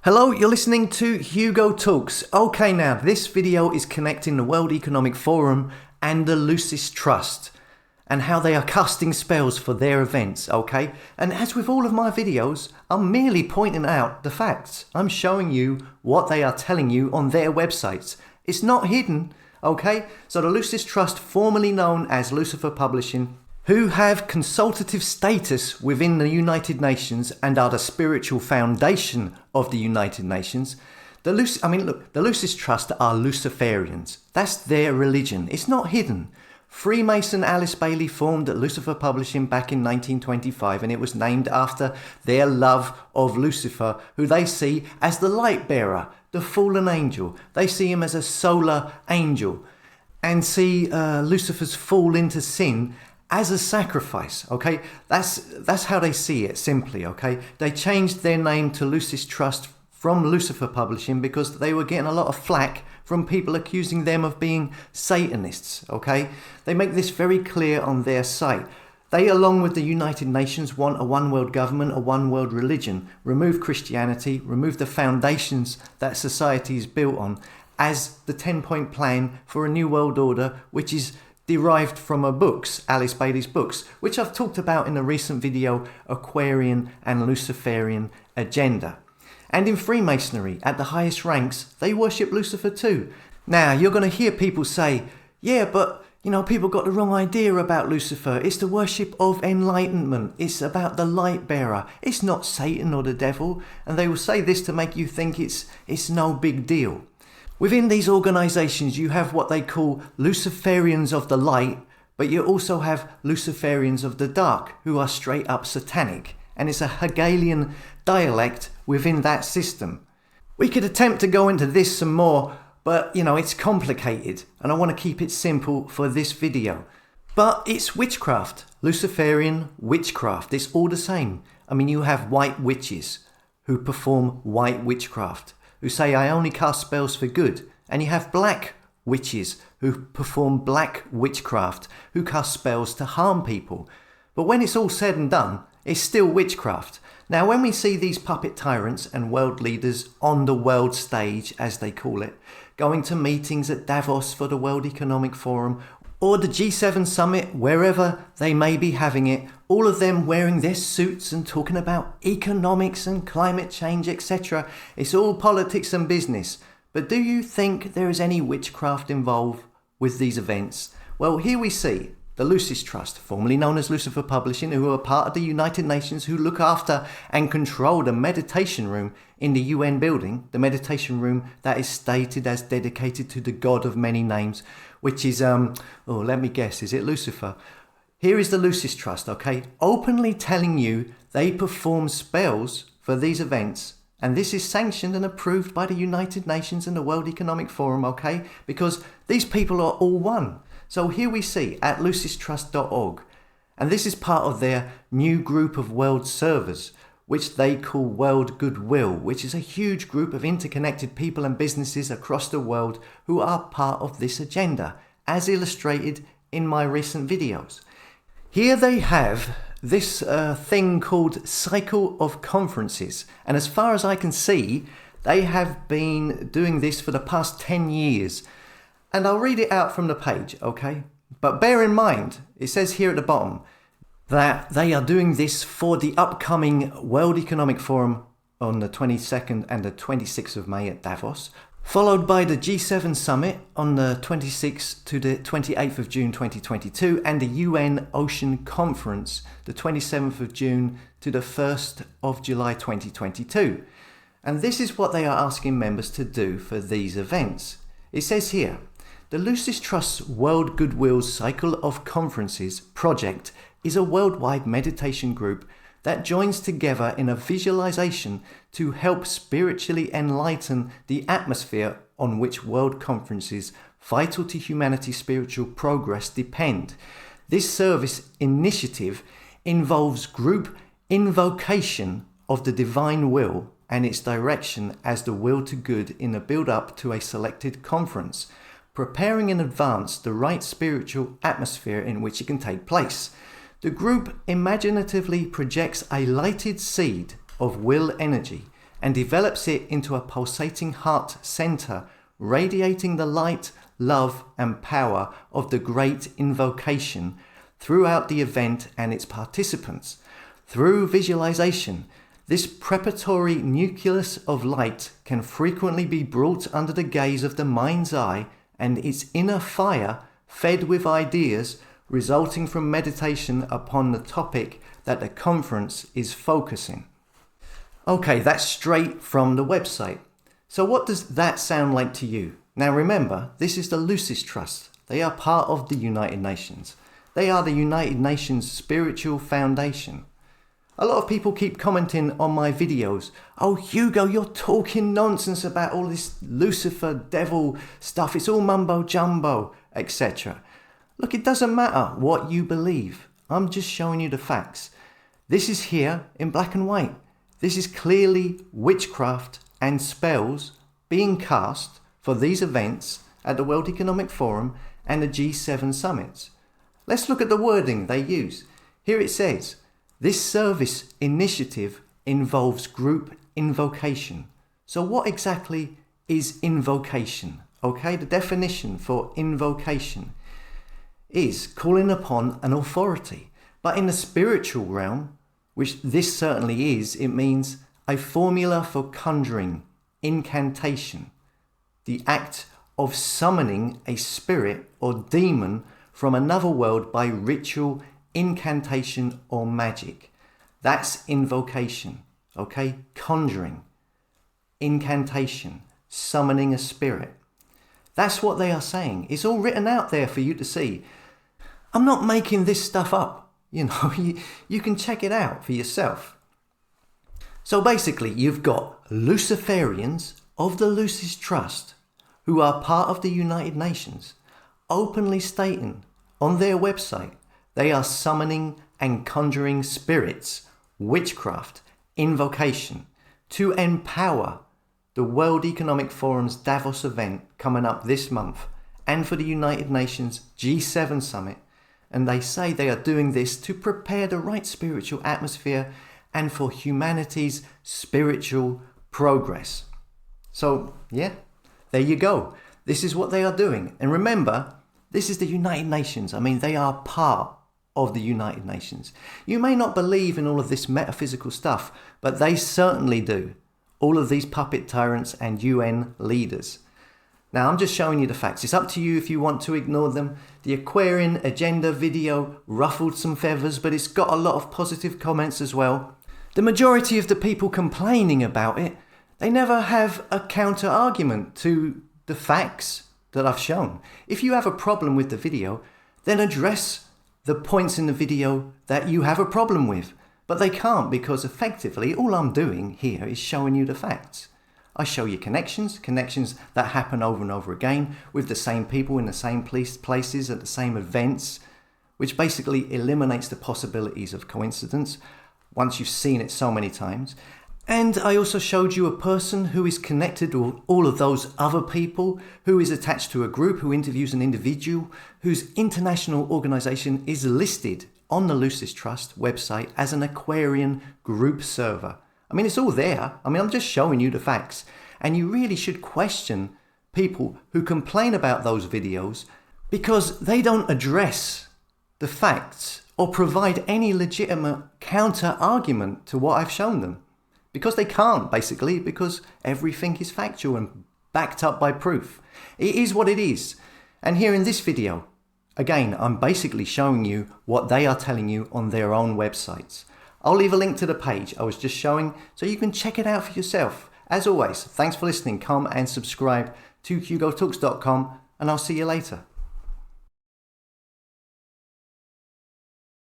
Hello, you're listening to Hugo Talks. Okay, now this video is connecting the World Economic Forum and the Lucis Trust and how they are casting spells for their events, okay? And as with all of my videos, I'm merely pointing out the facts. I'm showing you what they are telling you on their websites. It's not hidden, okay? So the Lucis Trust, formerly known as Lucifer Publishing, who have consultative status within the United Nations and are the spiritual foundation of the United Nations. The Lucis Trust are Luciferians. That's their religion. It's not hidden. Freemason Alice Bailey formed Lucifer Publishing back in 1925, and it was named after their love of Lucifer, who they see as the light bearer, the fallen angel. They see him as a solar angel and see Lucifer's fall into sin as a sacrifice, okay? That's how they see it, simply, okay? They changed their name to Lucis Trust from Lucifer Publishing because they were getting a lot of flack from people accusing them of being Satanists, okay? They make this very clear on their site. They, along with the United Nations, want a one world government, a one world religion, remove Christianity, remove the foundations that society is built on as the 10-point plan for a new world order, which is derived from her books, Alice Bailey's books, which I've talked about in a recent video, Aquarian and Luciferian Agenda. And in Freemasonry, at the highest ranks, they worship Lucifer too. Now, you're going to hear people say, yeah, but, people got the wrong idea about Lucifer. It's the worship of enlightenment. It's about the light bearer. It's not Satan or the devil. And they will say this to make you think it's no big deal. Within these organisations, you have what they call Luciferians of the light, but you also have Luciferians of the dark, who are straight up satanic. And it's a Hegelian dialect within that system. We could attempt to go into this some more, but it's complicated, and I want to keep it simple for this video. But it's witchcraft, Luciferian witchcraft. It's all the same. You have white witches who perform white witchcraft, who say, I only cast spells for good. And you have black witches who perform black witchcraft, who cast spells to harm people. But when it's all said and done, it's still witchcraft. Now, when we see these puppet tyrants and world leaders on the world stage, as they call it, going to meetings at Davos for the World Economic Forum, or the G7 summit, wherever they may be having it, all of them wearing their suits and talking about economics and climate change, etc. It's all politics and business. But do you think there is any witchcraft involved with these events? Well, here we see the Lucis Trust, formerly known as Lucifer Publishing, who are part of the United Nations, who look after and control the meditation room in the UN building, the meditation room that is stated as dedicated to the God of many names, which is, let me guess, is it Lucifer? Here is the Lucis Trust, okay, openly telling you they perform spells for these events, and this is sanctioned and approved by the United Nations and the World Economic Forum, okay, because these people are all one. So here we see at lucistrust.org, and this is part of their new group of world servers, which they call World Goodwill, which is a huge group of interconnected people and businesses across the world who are part of this agenda, as illustrated in my recent videos. Here they have this thing called Cycle of Conferences, and as far as I can see, they have been doing this for the past 10 years. And I'll read it out from the page, okay? But bear in mind, it says here at the bottom that they are doing this for the upcoming World Economic Forum on the 22nd and the 26th of May at Davos, followed by the G7 Summit on the 26th to the 28th of June 2022, and the UN Ocean Conference, the 27th of June to the 1st of July 2022. And this is what they are asking members to do for these events. It says here, the Lucis Trust's World Goodwill Cycle of Conferences project is a worldwide meditation group that joins together in a visualization to help spiritually enlighten the atmosphere on which world conferences vital to humanity's spiritual progress depend. This service initiative involves group invocation of the divine will and its direction as the will to good in the build-up to a selected conference, preparing in advance the right spiritual atmosphere in which it can take place. The group imaginatively projects a lighted seed of will energy and develops it into a pulsating heart center, radiating the light, love, and power of the great invocation throughout the event and its participants. Through visualization, this preparatory nucleus of light can frequently be brought under the gaze of the mind's eye and its inner fire fed with ideas resulting from meditation upon the topic that the conference is focusing. Okay, that's straight from the website. So what does that sound like to you? Now remember, this is the Lucis Trust. They are part of the United Nations. They are the United Nations spiritual foundation. A lot of people keep commenting on my videos, "Oh Hugo, you're talking nonsense about all this Lucifer, devil stuff. It's all mumbo jumbo, etc." Look, it doesn't matter what you believe. I'm just showing you the facts. This is here in black and white. This is clearly witchcraft and spells being cast for these events at the World Economic Forum and the G7 summits. Let's look at the wording they use. Here it says, this service initiative involves group invocation. So what exactly is invocation? Okay, the definition for invocation is calling upon an authority. But in the spiritual realm, which this certainly is, it means a formula for conjuring, incantation, the act of summoning a spirit or demon from another world by ritual, incantation, or magic. That's invocation, okay? Conjuring, incantation, summoning a spirit. That's what they are saying. It's all written out there for you to see. I'm not making this stuff up. You know, you can check it out for yourself. So basically, you've got Luciferians of the Lucis Trust who are part of the United Nations openly stating on their website they are summoning and conjuring spirits, witchcraft, invocation to empower the World Economic Forum's Davos event coming up this month and for the United Nations G7 summit. And they say they are doing this to prepare the right spiritual atmosphere and for humanity's spiritual progress. So, yeah, there you go. This is what they are doing. And remember, this is the United Nations. I mean, they are part of the United Nations. You may not believe in all of this metaphysical stuff, but they certainly do. All of these puppet tyrants and UN leaders. Now, I'm just showing you the facts. It's up to you if you want to ignore them. The Aquarian agenda video ruffled some feathers, but it's got a lot of positive comments as well. The majority of the people complaining about it, they never have a counter argument to the facts that I've shown. If you have a problem with the video, then address the points in the video that you have a problem with. But they can't, because effectively all I'm doing here is showing you the facts. I show you connections that happen over and over again with the same people in the same places at the same events, which basically eliminates the possibilities of coincidence once you've seen it so many times. And I also showed you a person who is connected with all of those other people, who is attached to a group, who interviews an individual, whose international organization is listed on the Lucis Trust website as an Aquarian group server. I mean, it's all there. I mean, I'm just showing you the facts. And you really should question people who complain about those videos because they don't address the facts or provide any legitimate counter argument to what I've shown them. Because they can't, basically, because everything is factual and backed up by proof. It is what it is. And here in this video, again, I'm basically showing you what they are telling you on their own websites. I'll leave a link to the page I was just showing so you can check it out for yourself. As always, thanks for listening. Come and subscribe to hugotalks.com and I'll see you later.